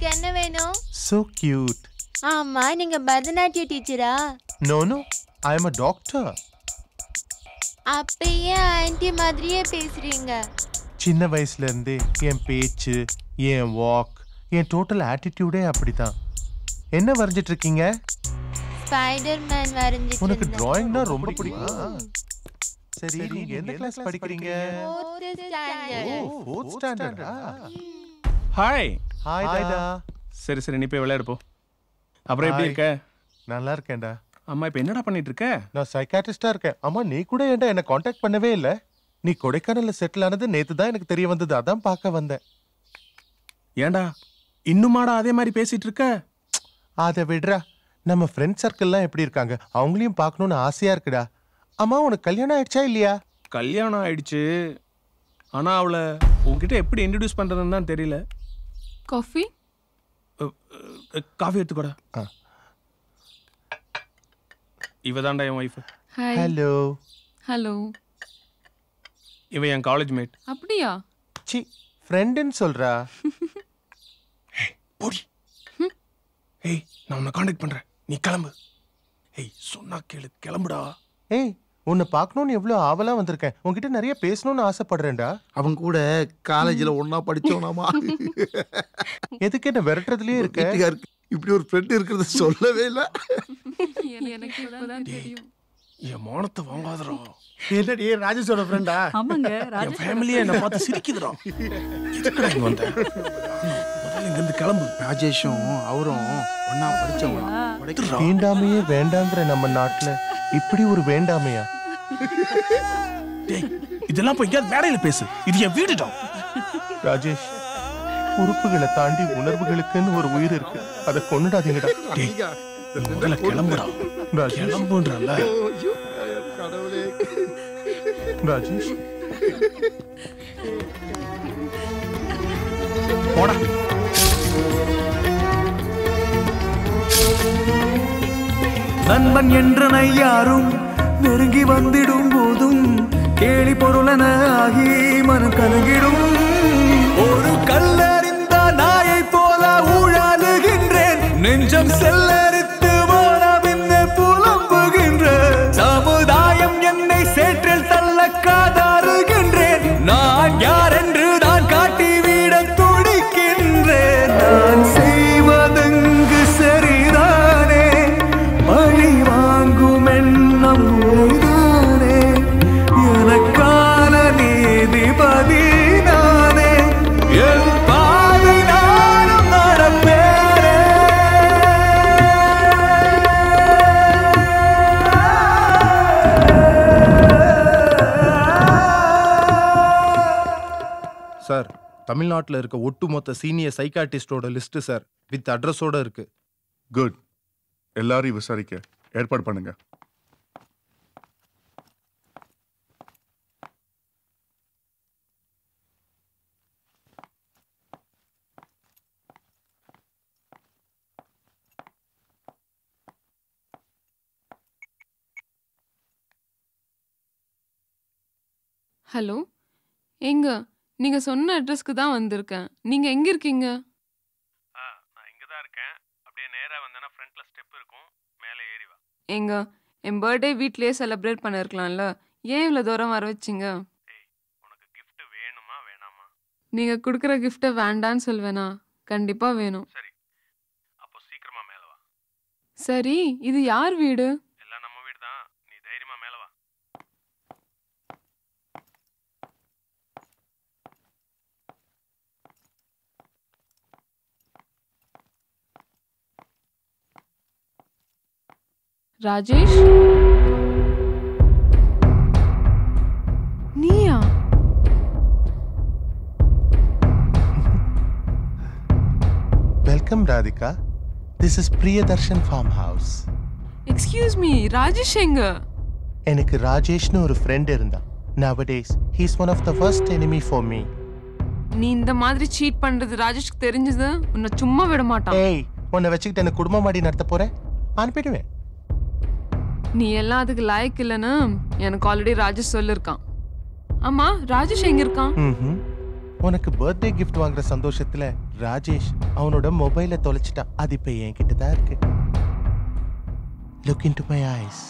உங்களுக்கு என்ன வேணும்? So cute. ஆமா, நீங்க பரதநாட்டிய டீச்சரா? No, no. I am a doctor. அப்பயே ஆன்ட்டி மாதிரியே பேசுறீங்க. சின்ன வயசுல இருந்தே என் பேச்சு, என் வாக், என் டோட்டல் ஆட்டிடியூடே அப்படிதான். என்ன வரைஞ்சிட்டு இருக்கீங்க? ஸ்பைடர்மேன் வரைஞ்சிட்டு. உனக்கு டிராயிங்னா ரொம்ப பிடிக்கும். சரி, நீங்க எந்த கிளாஸ் படிக்கிறீங்க? 4th standard. ஓ, 4th ஸ்டாண்டர்டா? ஹாய். ஹாய்டா. சரி சரி, நீ போய் விளையாடு போ. அப்புறம் எப்படி இருக்க? நல்லா இருக்கேன்டா. அம்மா இப்போ என்னடா பண்ணிட்டு இருக்க? நான் சைக்காட்ரிஸ்டா இருக்கேன். அம்மா, நீ கூட ஏன்டா என்ன காண்டாக்ட் பண்ணவே இல்ல? நீ கொடைக்கானல்ல செட்டில் ஆனது நேத்து தான் எனக்கு தெரிய வந்தது. அதான் பார்க்க வந்தேன். ஏன்டா இன்னுமாடா அதே மாதிரி பேசிட்டு இருக்க? அதை விடுறா. நம்ம ஃப்ரெண்ட் சர்க்கிள்லாம் எப்படி இருக்காங்க? அவங்களையும் பார்க்கணும்னு ஆசையா இருக்குடா. அம்மா, உனக்கு கல்யாணம் ஆயிடுச்சா இல்லையா? கல்யாணம் ஆயிடுச்சு. ஆனா அவளை உன்கிட்ட எப்படி இன்ட்ரடியூஸ் பண்றதுன்னு தான் தெரியல. காஃபி காஃபி எடுத்துக்கோடா. இவதான்டா என் ஒய்ஃப். ஹாய். ஹலோ. ஹலோ. இவன் என் காலேஜ் மேட். அப்படியா? சி, ஃப்ரெண்டுன்னு சொல்றா. போடி. ஏய், நான் உன்னை காண்டாக்ட் பண்றேன், நீ கிளம்பு. ஏய், சொன்னா கேளு, கிளம்புடா. ஏய், உன்னை பார்க்கணும்னு எவ்வளவு ஆவலா வந்திருக்கேன். உன்கிட்ட நிறைய பேசணும்னு ஆசைப்படுறேன்டா. அவன் கூட காலேஜ்ல ஒன்னா படிச்சோனாமா. எதுக்கு என்ன விரட்டுறதுலயே இருக்க? இப்படி ஒரு ஃப்ரெண்ட் இருக்கிறது சொல்லவே இல்ல. எனக்கு இப்பதான் தெரியும். என் மானத்தை வாங்காதடா. என்னடி ராஜேஷோட ஃப்ரெண்டா? ஆமாங்க, என் ஃபேமிலியே என்ன பார்த்து சிரிக்குதுடா. எதுக்குடா இங்க வந்த? முதல்ல இங்க இருந்து கிளம்பு. ராஜேஷும் அவரும் ஒன்னா படிச்சவங்க. தீண்டாமையே வேண்டாங்கிற நம்ம நாட்டுல இப்படி ஒரு வேண்டாமையா? டேய், இதெல்லாம் போய் எங்கேயாவது மேடையில பேசு. இது என் வீடுடா. ராஜேஷ், உறுப்புகளை தாண்டி உணர்வுகளுக்குன்னு ஒரு உயிர் இருக்கு. அதை கொண்டுடாதீங்கடா. டேய், முதல்ல கிளம்புடா. கிளம்புன்றல. ராஜேஷ், போடா. நண்பன் என்ற யாரும் நெருங்கி வந்திடும் போதும் கேலி பொருளன ஆகி மனம் கலங்கிடும். ஒரு கல்லறிந்த நாயை போல ஊழலுகின்றேன், நெஞ்சம் செல்லரித்து போனவின்ன புலம்புகின்ற சமுதாயம் என்னை சேற்றில் தள்ள காதாறுகின்றேன். நான் யார் என்று நான் காட்டிவிட துடிக்கின்றேன். நான் செய்வதெங்கு சரிதானே, பழி வாங்கும் எண்ணம் உரைதானே, எனக்கான நீதிபதி நானே, என் பாதை நானும் நடப்பேனே. சார், தமிழ்நாட்டில் இருக்க ஒட்டுமொத்த சீனியர் சைக்காட்ரிஸ்டோட லிஸ்ட் சார், வித் அட்ரஸோட இருக்கு. குட். எல்லாரையும் விசாரிக்க ஏற்பாடு பண்ணுங்க. ஹலோ. எங்க? நீங்க சொன்ன அட்ரஸ்க்கு தான் வந்திருக்கேன். நீங்க எங்க இருக்கீங்க? நான் இங்க தான் இருக்கேன். அப்படியே நேரா வந்தேனா ஃப்ரண்ட்ல ஸ்டெப் இருக்கும், மேலே ஏறி வா. எங்க? என் பர்த்டே வீட்லயே செலிப்ரேட் பண்ணிருக்கலாம்ல, ஏன் இவ்வளவு தூரம் வர வச்சிங்க? ஏய், உனக்கு gift வேணுமா வேணாமா? நீங்க கொடுக்குற கிஃப்ட்டை வேண்டான்னு சொல்வேனா? கண்டிப்பா வேணும். சரி, அப்போ சீக்கிரமா மேலே வா. சரி, இது யார் வீடு? எல்லாம் நம்ம வீடு தான், நீ தைரியமா மேலே வா. ராஜேஷ், நீயா? Welcome Radhika. This is Priyadarshan farm house. Excuse me, Rajesh எங்க? எனக்கு ராஜேஷ்னு ஒரு ஃப்ரெண்ட் இருந்தான். Nowadays, he's one of the worst enemy for me. நீ இந்த மாதிரி சீட் பண்றது ராஜேஷ்க்கு தெரிஞ்சது உன்னை சும்மா விட மாட்டான். ஏய், உன்னை வச்சுக்கிட்டு எனக்கு குடும்பம் மாடி நடத்த போறேன், அனுப்பிடுவேன். நீ எல்லாம் அதுக்கு லாய்க்கு இல்லைன்னு எனக்கு ஆல்ரெடி ராஜேஷ் சொல்லிருக்கான். ஆமா, ராஜேஷ் எங்க இருக்கான்? உனக்கு பர்த்டே கிஃப்ட் வாங்குற சந்தோஷத்துல ராஜேஷ் அவனோட மொபைலை தொலைச்சிட்டான். அது இப்ப என்கிட்ட தான் இருக்கு. Look into my ice.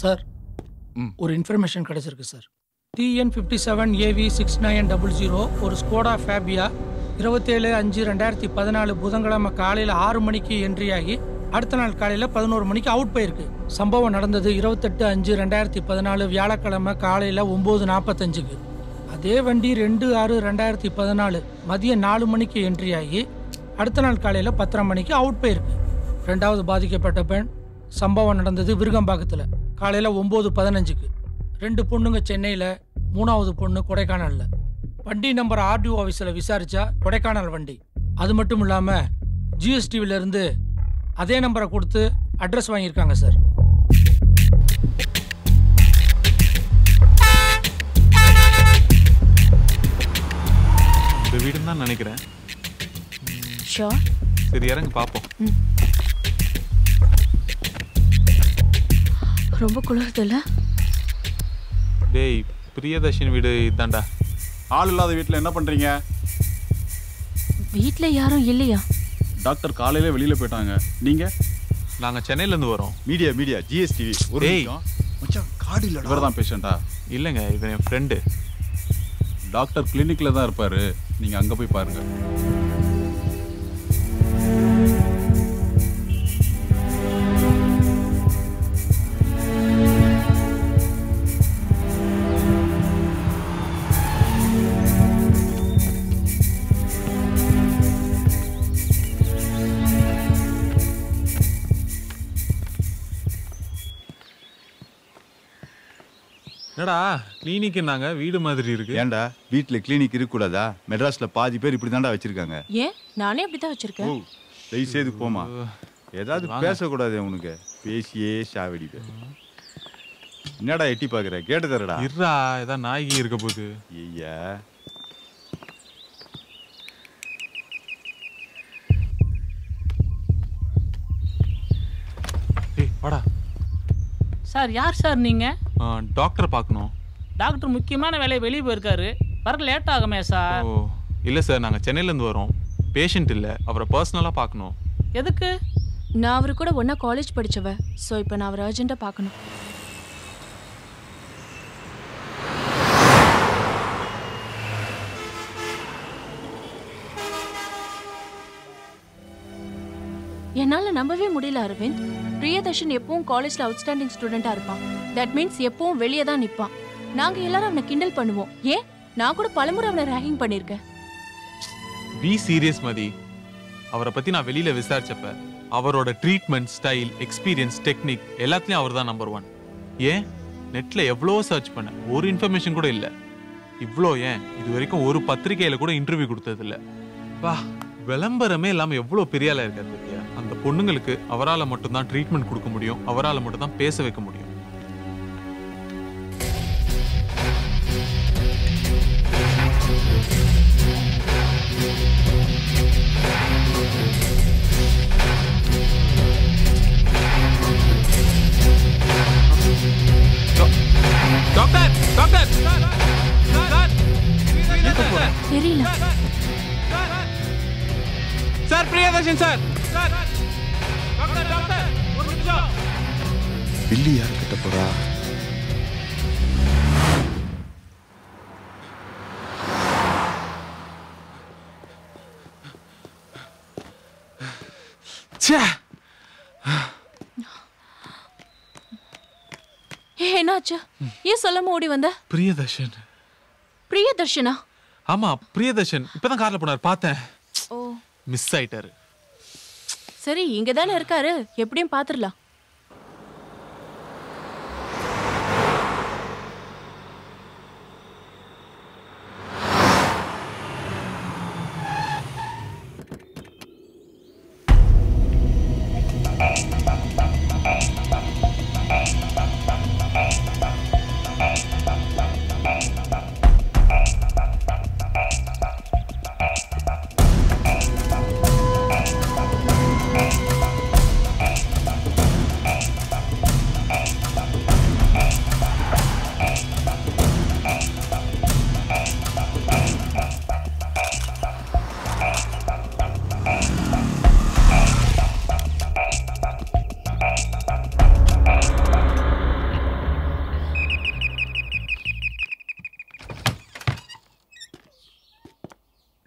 Sir ஒரு இன்ஃபர்மேஷன் கிடைச்சிருக்கு சார். TN57AV6900 ஒரு ஸ்கோடா ஃபேபியா 27/5/2014 புதன்கிழமை காலையில் 6 மணிக்கு என்ட்ரி ஆகி அடுத்த நாள் காலையில் 11 மணிக்கு அவுட் போயிருக்கு. சம்பவம் நடந்தது 28/5/2014 வியாழக்கிழமை காலையில் 9:45க்கு. அதே வண்டி 2/6/2014 மதியம் 4 மணிக்கு என்ட்ரி ஆகி அடுத்த நாள் காலையில் 10:30 மணிக்கு அவுட் போயிருக்கு. ரெண்டாவது பாதிக்கப்பட்ட பெண் சம்பவம் நடந்தது விருகம்பாக்கத்தில் காலையில் 9:15க்கு. 2 பொண்ணுங்க சென்னையில், 3வது பொண்ணு கொடைக்கானலில். வண்டி நம்பர் RDO ஆஃபீஸில் விசாரித்தா கொடைக்கானல் வண்டி. அது மட்டும் இல்லாமல் GSTவிலேருந்து அதே நம்பரை கொடுத்து அட்ரஸ் வாங்கியிருக்காங்க சார். இந்த வீடுன்னு தான் நினைக்கிறேன். சரி இறங்க பார்ப்போம். ரொம்ப குளிர்துல்ல? டேய் பிரியதர்ஷினி வீடு இதான்டா. ஆள் இல்லாத வீட்டில் என்ன பண்ணுறீங்க? வீட்டில் யாரும் இல்லையா? டாக்டர் காலையில வெளியில் போயிட்டாங்க. நீங்கள்? நாங்கள் சென்னையிலேருந்து வரோம். Media GSTV. ஒரு மச்சான் கார்டு இல்லை. இவர் தான் பேஷண்ட்டா? இல்லைங்க, இவன் என் ஃப்ரெண்டு. டாக்டர் கிளினிக்கில் தான் இருப்பார். நீங்கள் அங்கே போய் பாருங்கள். என்னடா கிளினிக் நாங்க வீடு மாதிரி இருக்கு. ஏன்டா வீட்டில் கிளினிக் இருக்கக்கூடாதா? மெட்ராஸில் பாதி பேர் இப்படி தாண்டா வச்சிருக்காங்க. ஏன் நானே அப்படி தான் வச்சிருக்கேன். தயவு செய்து போமா. ஏதாவது பேசக்கூடாது உனக்கு. பேசியே சாவடிப்ப. என்னடா எட்டி பார்க்குற? கேட்டு தரடா. இருடா, ஏதாவது நாய்க்கு இருக்க போகுது. ஐயா வாடா. சார் யார் சார் நீங்க? டாக்டர் பார்க்கணும். டாக்டர் முக்கியமான வேலையை வெளியே போயிருக்காரு. வர லேட் ஆகுமே சார். ஓ இல்லை சார், நாங்கள் சென்னையிலேருந்து வரோம். பேஷண்ட் இல்லை, அவரை பர்சனலாக பார்க்கணும். எதுக்கு? நான் அவரு கூட ஒன்றா காலேஜ் படித்தவ. ஸோ இப்போ நான் அவரை அர்ஜென்ட்டாக பார்க்கணும். என்னால் நம்பவே முடியல அரவிந்த். பிரியதர்ஷன் எப்பவும் காலேஜில் அவுட்ஸ்டாண்டிங் ஸ்டூடெண்ட்டாக இருப்பான். தட் மீன்ஸ் எப்பவும் வெளியே தான் நிற்பான். நாங்கள் எல்லாரும் அவனை கிண்டல் பண்ணுவோம். ஏன் நான் கூட பலமுறை அவனை ரேகிங் பண்ணியிருக்கேன். பி சீரியஸ் மதி. அவரை பற்றி நான் வெளியில் விசாரிச்சப்ப அவரோட ட்ரீட்மெண்ட் ஸ்டைல், எக்ஸ்பீரியன்ஸ், டெக்னிக் எல்லாத்துலேயும் அவர் தான் நம்பர் 1. ஏன் நெட்டில் எவ்வளோ சர்ச் பண்ண ஒரு இன்ஃபர்மேஷன் கூட இல்லை. இவ்வளோ ஏன் இது வரைக்கும் ஒரு பத்திரிகையில் கூட இன்டர்வியூ கொடுத்ததில்ல. வா, விளம்பரமே இல்லாமல் எவ்வளோ பெரிய ஆளாக இருக்காது பத்தியா. அந்த பொண்ணுங்களுக்கு அவரால் மட்டும்தான் ட்ரீட்மெண்ட் கொடுக்க முடியும், அவரால் மட்டும்தான் பேச வைக்க முடியும். டாக்டர் டாக்டர் தெரியல sir. Priyadarshan sir. Doctor doctor ஒரு நிமிஷம். பில்லி யார் கிட்ட போறா? என்னாச்சு? ஏன் சொல்லாம ஓடி வந்த? பிரியதர்ஷன். பிரியதர்ஷனா? ஆமா பிரியதர்ஷன். இப்பதான் கார்ல போனார், பார்த்தேன். ஓ மிஸ் ஆயிட்டாரு. சரி இங்க தானே இருக்காரு, எப்படியும் பாத்துடலாம்.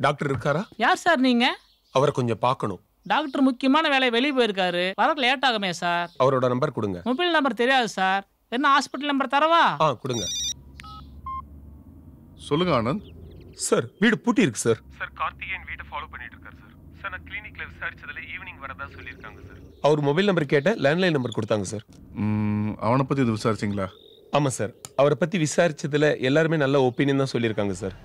டாக்டர் இருக்காரா? யார் சார் நீங்க? அவரை கொஞ்சம் பார்க்கணும். டாக்டர் முக்கியமான வேலை வெளியே போயிருக்காரு. வரக்கு லேட் ஆகுமே சார். அவரோட நம்பர் கொடுங்க. மொபைல் நம்பர் தெரியாது சார். என்ன ஹாஸ்பிட்டல் நம்பர் தரவா? கொடுங்க. சொல்லுங்க ஆனந்த். சார் வீடு பூட்டி இருக்கு சார். சார் கார்த்திகேயன் வீட்டை ஃபாலோ பண்ணிட்டு இருக்காரு சார். சார் நான் கிளினிக்ல விசாரிச்சதுல ஈவினிங் வரதா சொல்லியிருக்காங்க சார். அவர் மொபைல் நம்பர் கேட்ட லேண்ட்லைன் நம்பர் கொடுத்தாங்க சார். அவனை பத்தி இது விசாரிச்சிங்களா? ஆமா சார். அவரை பத்தி விசாரிச்சதுல எல்லாருமே நல்ல ஒப்பீனியன் தான் சொல்லியிருக்காங்க சார்.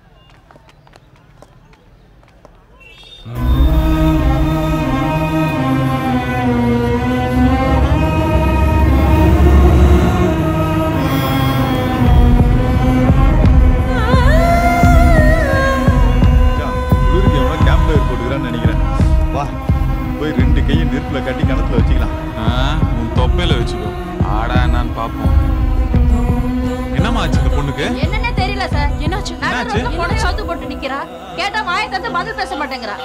நெருப்புல கட்டி கணத்துல வச்சுக்கலாம். உன் தொப்பையில வச்சுக்கோ. ஆடா நான் பாப்போம். என்னமா ஆச்சு இந்த பொண்ணுக்கு? என்னன்னே தெரியல சார். என்னாச்சு? என்னாச்சு? பொண்ணு சவுத்து போட்டு நிக்கிறா. கேட்டா வாயை தந்து பதில் பேச மாட்டேங்கறா.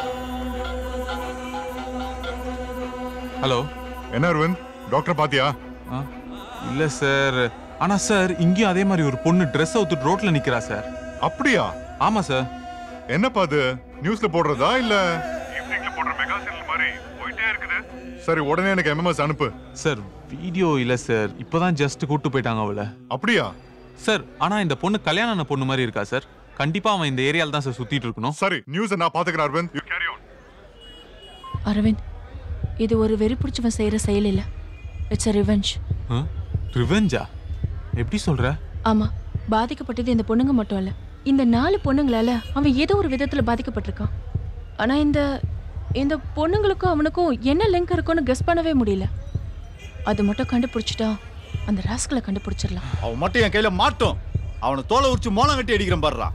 ஹலோ, என்ன அரவிந்த், டாக்டர் பாத்தியா? இல்ல சார். ஆனா சார் இங்கேயும் அதே மாதிரி ஒரு பொண்ணு ட்ரெஸ் அவுத்து ரோட்ல நிக்கிறா சார். அப்படியா? ஆமா சார். என்னப்பா அது, நியூஸ்ல போடுறதா இல்ல ஈவினிங்ல போடுற மெகா சீரியல் மாதிரி போயிட்டே இருக்குது? சரி உடனே எனக்கு எம்எம்எஸ் அனுப்பு. சார் வீடியோ இல்ல சார், இப்பதான் ஜஸ்ட் கூட்டு போயிட்டாங்க அவளை. அப்படியா சார்? ஆனா இந்த பொண்ணு கல்யாணம் ஆன பொண்ணு மாதிரி இருக்கா சார். கண்டிப்பா அவன் இந்த ஏரியால தான் சார் சுத்திட்டு இருக்கணும். சரி நியூஸ் நான் பாத்துக்கிறேன் Aravind, you carry on. Aravind, இது ஒரு வெறி பிடிச்சவன் செய்யற செயல் இல்ல. It's a revenge. ரிவெஞ்சா? எப்படி சொல்ற? ஆமா, பாதிக்கப்பட்டது இந்த பொண்ணுங்க மட்டும் இல்ல. இந்த 4 பொண்ணுங்களால அவன் ஏதோ ஒரு விதத்துல பாதிக்கப்பட்டிருக்கான். ஆனா இந்த பொண்ணுங்களுக்கும் அவனுக்கும் என்ன லிங்க் இருக்குன்னு கெஸ் பண்ணவே முடியல. அது மட்டும் கண்டுபிடிச்சிட்டா அந்த ராஸ்கலை கண்டுபிடிச்சிடலாம். அவன் மட்டும் என் கையில மாட்டோம். அவனை தோலை உரிச்சு மோளம் கட்டி அடிக்கிறேன் பாடுறா.